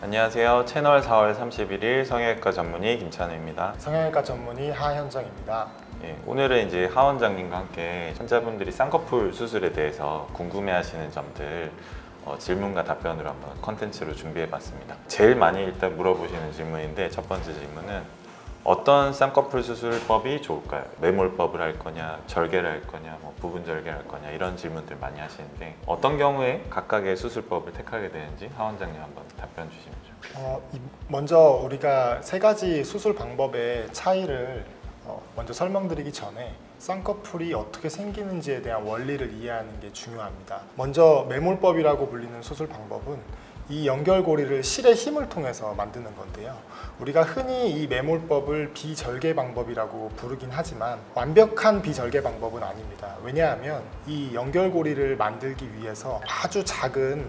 안녕하세요. 채널 4월 31일 성형외과 전문의 김찬우입니다. 성형외과 전문의 하현정입니다. 오늘은 이제 하 원장님과 함께 환자분들이 쌍꺼풀 수술에 대해서 궁금해하시는 점들 질문과 답변으로 한번 컨텐츠로 준비해봤습니다. 제일 많이 일단 물어보시는 질문인데 첫 번째 질문은 어떤 쌍꺼풀 수술법이 좋을까요? 매몰법을 할 거냐, 절개를 할 거냐, 부분 절개를 할 거냐 이런 질문들 많이 하시는데 어떤 경우에 각각의 수술법을 택하게 되는지 하 원장님 한번 답변 주시면 좋겠습니다. 먼저 우리가 세 가지 수술 방법의 차이를 먼저 설명드리기 전에 쌍꺼풀이 어떻게 생기는지에 대한 원리를 이해하는 게 중요합니다. 먼저 매몰법이라고 불리는 수술 방법은 이 연결고리를 실의 힘을 통해서 만드는 건데요. 우리가 흔히 이 매몰법을 비절개 방법이라고 부르긴 하지만 완벽한 비절개 방법은 아닙니다. 왜냐하면 이 연결고리를 만들기 위해서 아주 작은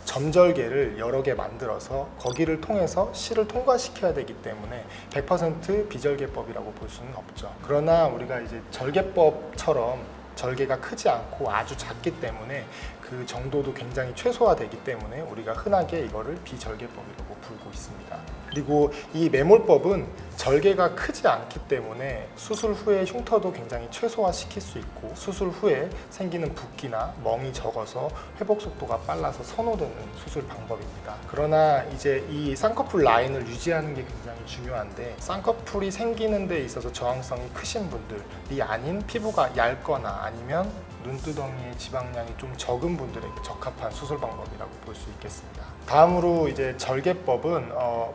점절개를 여러 개 만들어서 거기를 통해서 실을 통과시켜야 되기 때문에 100% 비절개법이라고 볼 수는 없죠. 그러나 우리가 이제 절개법처럼 절개가 크지 않고 아주 작기 때문에 그 정도도 굉장히 최소화되기 때문에 우리가 흔하게 이거를 비절개법이라고 부르고 있습니다. 그리고 이 매몰법은 절개가 크지 않기 때문에 수술 후에 흉터도 굉장히 최소화시킬 수 있고 수술 후에 생기는 붓기나 멍이 적어서 회복 속도가 빨라서 선호되는 수술 방법입니다. 그러나 이제 이 쌍꺼풀 라인을 유지하는 게 굉장히 중요한데 쌍꺼풀이 생기는 데 있어서 저항성이 크신 분들이 아닌 피부가 얇거나 아니면 눈두덩이의 지방량이 좀 적은 분들에게 적합한 수술 방법이라고 볼 수 있겠습니다. 다음으로 이제 절개법은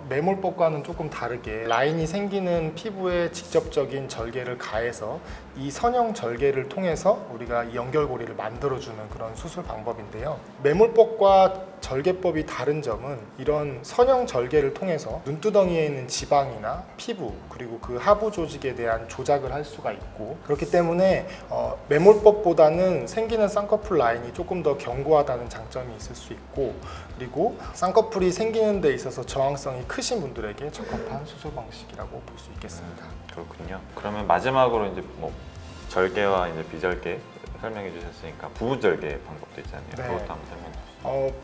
매몰법과는 조금 다르게 라인이 생기는 피부에 직접적인 절개를 가해서 이 선형 절개를 통해서 우리가 이 연결고리를 만들어주는 그런 수술 방법인데요. 매몰법과 절개법이 다른 점은 이런 선형 절개를 통해서 눈두덩이에 있는 지방이나 피부 그리고 그 하부 조직에 대한 조작을 할 수가 있고 그렇기 때문에 매몰법보다는 생기는 쌍꺼풀 라인이 조금 더 견고하다는 장점이 있을 수 있고 그리고 쌍꺼풀이 생기는 데 있어서 저항성이 크신 분들에게 적합한 수술 방식이라고 볼 수 있겠습니다. 그렇군요. 그러면 마지막으로 이제 절개와 이제 비절개 설명해 주셨으니까 부분 절개 방법도 있잖아요. 네. 그것도 한번 설명해 주시죠.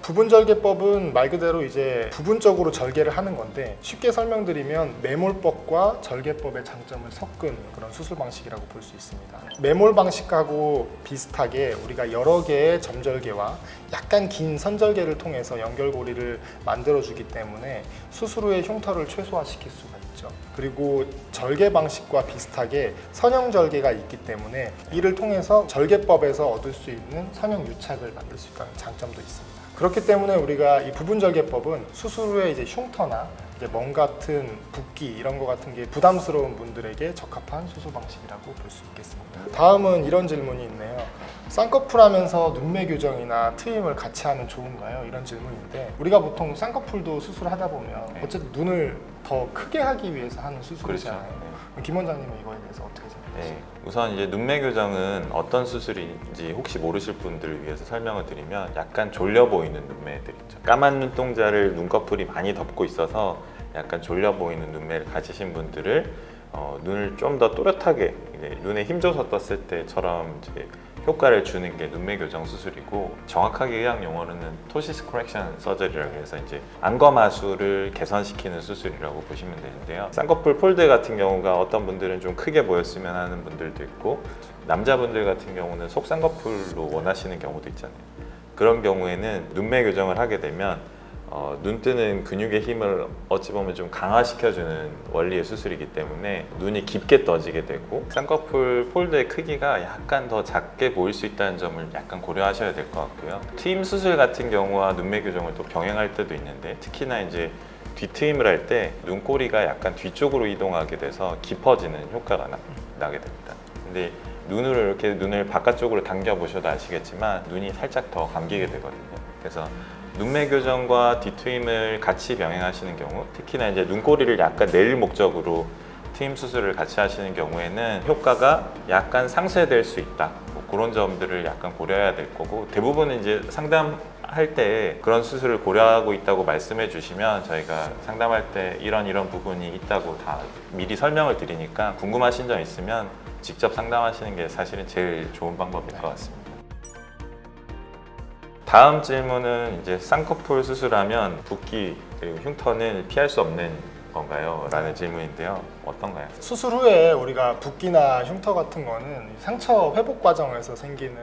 부분 절개법은 말 그대로 이제 부분적으로 절개를 하는 건데 쉽게 설명드리면 매몰법과 절개법의 장점을 섞은 그런 수술 방식이라고 볼 수 있습니다. 매몰 방식하고 비슷하게 우리가 여러 개의 점절개와 약간 긴 선절개를 통해서 연결고리를 만들어주기 때문에 수술 후의 흉터를 최소화시킬 수가 있죠. 그리고 절개 방식과 비슷하게 선형 절개가 있기 때문에 이를 통해서 절개법에서 얻을 수 있는 선형 유착을 만들 수 있다는 장점도 있습니다. 그렇기 때문에 우리가 이 부분 절개법은 수술 후에 이제 흉터나 이제 멍 같은 붓기 이런 거 같은 게 부담스러운 분들에게 적합한 수술 방식이라고 볼 수 있겠습니다. 다음은 이런 질문이 있네요. 쌍꺼풀 하면서 눈매 교정이나 트임을 같이 하면 좋은가요? 이런 질문인데 우리가 보통 쌍꺼풀도 수술하다 보면 어쨌든 눈을 더 크게 하기 위해서 하는 수술이잖아요. 그렇죠. 김 원장님은 이거에 대해서 어떻게 생각하세요? 네, 우선 이제 눈매 교정은 어떤 수술인지 혹시 모르실 분들을 위해서 설명을 드리면 약간 졸려 보이는 눈매들 있죠. 까만 눈동자를 눈꺼풀이 많이 덮고 있어서 약간 졸려 보이는 눈매를 가지신 분들을 눈을 좀 더 또렷하게 이제 눈에 힘줘서 떴을 때처럼 이제 효과를 주는 게 눈매 교정 수술이고 정확하게 의학 용어로는 토시스 코렉션 서저리라고 해서 이제 안검하수를 개선시키는 수술이라고 보시면 되는데요. 쌍꺼풀 폴드 같은 경우가 어떤 분들은 좀 크게 보였으면 하는 분들도 있고 남자분들 같은 경우는 속쌍꺼풀로 원하시는 경우도 있잖아요. 그런 경우에는 눈매 교정을 하게 되면 눈 뜨는 근육의 힘을 어찌 보면 좀 강화시켜주는 원리의 수술이기 때문에 눈이 깊게 떠지게 되고 쌍꺼풀 폴드의 크기가 약간 더 작게 보일 수 있다는 점을 약간 고려하셔야 될 것 같고요. 트임 수술 같은 경우와 눈매 교정을 또 병행할 때도 있는데 특히나 이제 뒤트임을 할 때 눈꼬리가 약간 뒤쪽으로 이동하게 돼서 깊어지는 효과가 나게 됩니다. 근데 눈을 바깥쪽으로 당겨 보셔도 아시겠지만 눈이 살짝 더 감기게 되거든요. 그래서 눈매 교정과 뒤트임을 같이 병행하시는 경우 특히나 이제 눈꼬리를 약간 내릴 목적으로 트임 수술을 같이 하시는 경우에는 효과가 약간 상쇄될 수 있다. 그런 점들을 약간 고려해야 될 거고 대부분은 이제 상담할 때 그런 수술을 고려하고 있다고 말씀해 주시면 저희가 상담할 때 이런 부분이 있다고 다 미리 설명을 드리니까 궁금하신 점 있으면 직접 상담하시는 게 사실은 제일 좋은 방법일 것 같습니다. 다음 질문은 이제 쌍꺼풀 수술하면 붓기 그리고 흉터는 피할 수 없는 건가요? 라는 질문인데요. 어떤가요? 수술 후에 우리가 붓기나 흉터 같은 거는 상처 회복 과정에서 생기는